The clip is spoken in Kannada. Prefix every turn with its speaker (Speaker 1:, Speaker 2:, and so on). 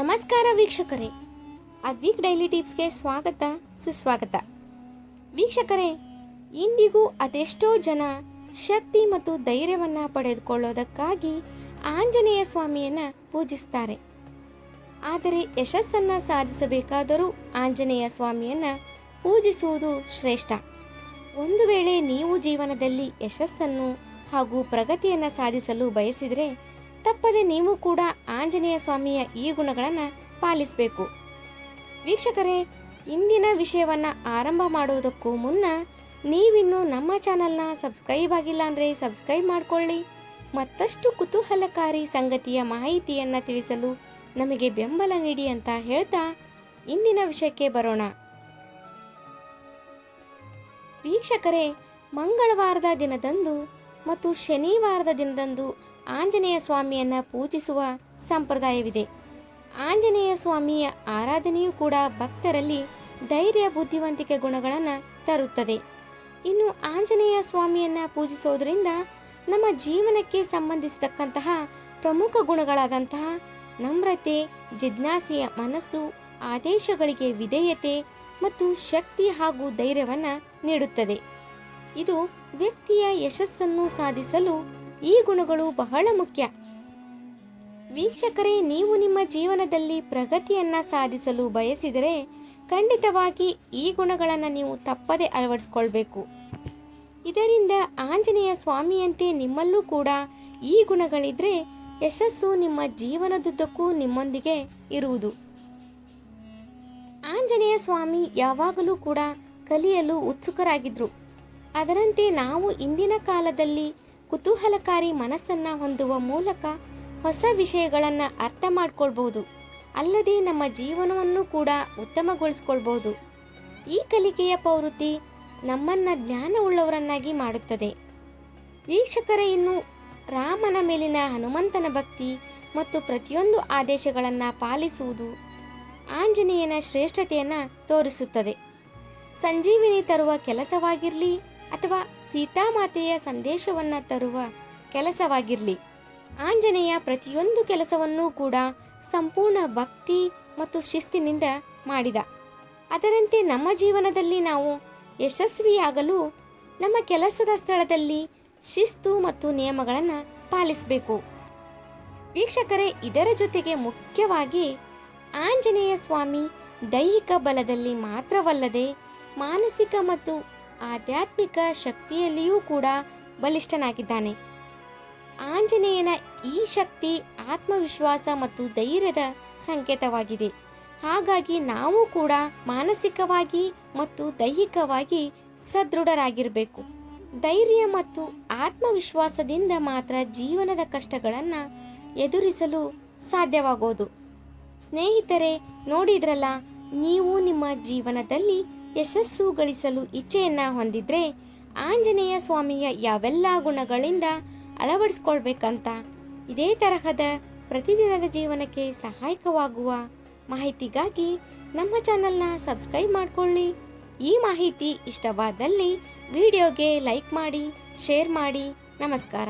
Speaker 1: ನಮಸ್ಕಾರ ವೀಕ್ಷಕರೇ, ಅದ್ವಿಕ್ ಡೈಲಿ ಟಿಪ್ಸ್ಗೆ ಸ್ವಾಗತ ಸುಸ್ವಾಗತ. ವೀಕ್ಷಕರೇ, ಇಂದಿಗೂ ಅದೆಷ್ಟೋ ಜನ ಶಕ್ತಿ ಮತ್ತು ಧೈರ್ಯವನ್ನು ಪಡೆದುಕೊಳ್ಳೋದಕ್ಕಾಗಿ ಆಂಜನೇಯ ಸ್ವಾಮಿಯನ್ನು ಪೂಜಿಸ್ತಾರೆ. ಆದರೆ ಯಶಸ್ಸನ್ನು ಸಾಧಿಸಬೇಕಾದರೂ ಆಂಜನೇಯ ಸ್ವಾಮಿಯನ್ನು ಪೂಜಿಸುವುದು ಶ್ರೇಷ್ಠ. ಒಂದು ವೇಳೆ ನೀವು ಜೀವನದಲ್ಲಿ ಯಶಸ್ಸನ್ನು ಹಾಗೂ ಪ್ರಗತಿಯನ್ನು ಸಾಧಿಸಲು ಬಯಸಿದರೆ ತಪ್ಪದೆ ನೀವು ಕೂಡ ಆಂಜನೇಯ ಸ್ವಾಮಿಯ ಈ ಗುಣಗಳನ್ನು ಪಾಲಿಸಬೇಕು. ವೀಕ್ಷಕರೇ, ಇಂದಿನ ವಿಷಯವನ್ನು ಆರಂಭ ಮಾಡುವುದಕ್ಕೂ ಮುನ್ನ ನೀವಿನ್ನೂ ನಮ್ಮ ಚಾನಲ್ನ ಸಬ್ಸ್ಕ್ರೈಬ್ ಆಗಿಲ್ಲ ಅಂದರೆ ಸಬ್ಸ್ಕ್ರೈಬ್ ಮಾಡಿಕೊಳ್ಳಿ. ಮತ್ತಷ್ಟು ಕುತೂಹಲಕಾರಿ ಸಂಗತಿಯ ಮಾಹಿತಿಯನ್ನು ತಿಳಿಸಲು ನಮಗೆ ಬೆಂಬಲ ನೀಡಿ ಅಂತ ಹೇಳ್ತಾ ಇಂದಿನ ವಿಷಯಕ್ಕೆ ಬರೋಣ. ವೀಕ್ಷಕರೇ, ಮಂಗಳವಾರದ ದಿನದಂದು ಮತ್ತು ಶನಿವಾರದ ದಿನದಂದು ಆಂಜನೇಯ ಸ್ವಾಮಿಯನ್ನು ಪೂಜಿಸುವ ಸಂಪ್ರದಾಯವಿದೆ. ಆಂಜನೇಯ ಸ್ವಾಮಿಯ ಆರಾಧನೆಯೂ ಕೂಡ ಭಕ್ತರಲ್ಲಿ ಧೈರ್ಯ, ಬುದ್ಧಿವಂತಿಕೆ ಗುಣಗಳನ್ನು ತರುತ್ತದೆ. ಇನ್ನು ಆಂಜನೇಯ ಸ್ವಾಮಿಯನ್ನು ಪೂಜಿಸೋದ್ರಿಂದ ನಮ್ಮ ಜೀವನಕ್ಕೆ ಸಂಬಂಧಿಸಿದಕ್ಕಂತಹ ಪ್ರಮುಖ ಗುಣಗಳಾದಂತಹ ನಮ್ರತೆ, ಜಿಜ್ಞಾಸೆಯ ಮನಸ್ಸು, ಆದೇಶಗಳಿಗೆ ವಿಧೇಯತೆ ಮತ್ತು ಶಕ್ತಿ ಹಾಗೂ ಧೈರ್ಯವನ್ನು ನೀಡುತ್ತದೆ. ಇದು ವ್ಯಕ್ತಿಯ ಯಶಸ್ಸನ್ನು ಸಾಧಿಸಲು ಈ ಗುಣಗಳು ಬಹಳ ಮುಖ್ಯ. ವೀಕ್ಷಕರೇ, ನೀವು ನಿಮ್ಮ ಜೀವನದಲ್ಲಿ ಪ್ರಗತಿಯನ್ನು ಸಾಧಿಸಲು ಬಯಸಿದರೆ ಖಂಡಿತವಾಗಿ ಈ ಗುಣಗಳನ್ನು ನೀವು ತಪ್ಪದೆ ಅಳವಡಿಸ್ಕೊಳ್ಬೇಕು. ಇದರಿಂದ ಆಂಜನೇಯ ಸ್ವಾಮಿಯಂತೆ ನಿಮ್ಮಲ್ಲೂ ಕೂಡ ಈ ಗುಣಗಳಿದ್ರೆ ಯಶಸ್ಸು ನಿಮ್ಮ ಜೀವನದುದ್ದಕ್ಕೂ ನಿಮ್ಮೊಂದಿಗೆ ಇರುವುದು. ಆಂಜನೇಯ ಸ್ವಾಮಿ ಯಾವಾಗಲೂ ಕೂಡ ಕಲಿಯಲು ಉತ್ಸುಕರಾಗಿದ್ದರು. ಅದರಂತೆ ನಾವು ಇಂದಿನ ಕಾಲದಲ್ಲಿ ಕುತೂಹಲಕಾರಿ ಮನಸ್ಸನ್ನು ಹೊಂದುವ ಮೂಲಕ ಹೊಸ ವಿಷಯಗಳನ್ನು ಅರ್ಥ ಮಾಡ್ಕೊಳ್ಬಹುದು. ಅಲ್ಲದೆ ನಮ್ಮ ಜೀವನವನ್ನು ಕೂಡ ಉತ್ತಮಗೊಳಿಸ್ಕೊಳ್ಬಹುದು. ಈ ಕಲಿಕೆಯ ಪ್ರವೃತ್ತಿ ನಮ್ಮನ್ನು ಜ್ಞಾನವುಳ್ಳವರನ್ನಾಗಿ ಮಾಡುತ್ತದೆ. ವೀಕ್ಷಕರೇ, ಇನ್ನು ರಾಮನ ಮೇಲಿನ ಹನುಮಂತನ ಭಕ್ತಿ ಮತ್ತು ಪ್ರತಿಯೊಂದು ಆದೇಶಗಳನ್ನು ಪಾಲಿಸುವುದು ಆಂಜನೇಯನ ಶ್ರೇಷ್ಠತೆಯನ್ನು ತೋರಿಸುತ್ತದೆ. ಸಂಜೀವಿನಿ ತರುವ ಕೆಲಸವಾಗಿರಲಿ ಅಥವಾ ಸೀತಾಮಾತೆಯ ಸಂದೇಶವನ್ನು ತರುವ ಕೆಲಸವಾಗಿರಲಿ, ಆಂಜನೇಯ ಪ್ರತಿಯೊಂದು ಕೆಲಸವನ್ನೂ ಕೂಡ ಸಂಪೂರ್ಣ ಭಕ್ತಿ ಮತ್ತು ಶಿಸ್ತಿನಿಂದ ಮಾಡಿದ. ಅದರಂತೆ ನಮ್ಮ ಜೀವನದಲ್ಲಿ ನಾವು ಯಶಸ್ವಿಯಾಗಲು ನಮ್ಮ ಕೆಲಸದ ಸ್ಥಳದಲ್ಲಿ ಶಿಸ್ತು ಮತ್ತು ನಿಯಮಗಳನ್ನು ಪಾಲಿಸಬೇಕು. ವೀಕ್ಷಕರೇ, ಇದರ ಜೊತೆಗೆ ಮುಖ್ಯವಾಗಿ ಆಂಜನೇಯ ಸ್ವಾಮಿ ದೈಹಿಕ ಬಲದಲ್ಲಿ ಮಾತ್ರವಲ್ಲದೆ ಮಾನಸಿಕ ಮತ್ತು ಆಧ್ಯಾತ್ಮಿಕ ಶಕ್ತಿಯಲ್ಲಿಯೂ ಕೂಡ ಬಲಿಷ್ಠನಾಗಿದ್ದಾನೆ. ಆಂಜನೇಯನ ಈ ಶಕ್ತಿ ಆತ್ಮವಿಶ್ವಾಸ ಮತ್ತು ಧೈರ್ಯದ ಸಂಕೇತವಾಗಿದೆ. ಹಾಗಾಗಿ ನಾವು ಕೂಡ ಮಾನಸಿಕವಾಗಿ ಮತ್ತು ದೈಹಿಕವಾಗಿ ಸದೃಢರಾಗಿರಬೇಕು. ಧೈರ್ಯ ಮತ್ತು ಆತ್ಮವಿಶ್ವಾಸದಿಂದ ಮಾತ್ರ ಜೀವನದ ಕಷ್ಟಗಳನ್ನು ಎದುರಿಸಲು ಸಾಧ್ಯವಾಗೋದು. ಸ್ನೇಹಿತರೆ, ನೋಡಿದ್ರಲ್ಲ, ನೀವು ನಿಮ್ಮ ಜೀವನದಲ್ಲಿ ಯಶಸ್ಸು ಗಳಿಸಲು ಇಚ್ಛೆಯನ್ನು ಹೊಂದಿದ್ರೆ ಆಂಜನೇಯ ಸ್ವಾಮಿಯ ಯಾವೆಲ್ಲ ಗುಣಗಳಿಂದ ಅಳವಡಿಸ್ಕೊಳ್ಬೇಕಂತ. ಇದೇ ತರಹದ ಪ್ರತಿದಿನದ ಜೀವನಕ್ಕೆ ಸಹಾಯಕವಾಗುವ ಮಾಹಿತಿಗಾಗಿ ನಮ್ಮ ಚಾನಲ್ನ ಸಬ್ಸ್ಕ್ರೈಬ್ ಮಾಡಿಕೊಳ್ಳಿ. ಈ ಮಾಹಿತಿ ಇಷ್ಟವಾದಲ್ಲಿ ವಿಡಿಯೋಗೆ ಲೈಕ್ ಮಾಡಿ, ಶೇರ್ ಮಾಡಿ. ನಮಸ್ಕಾರ.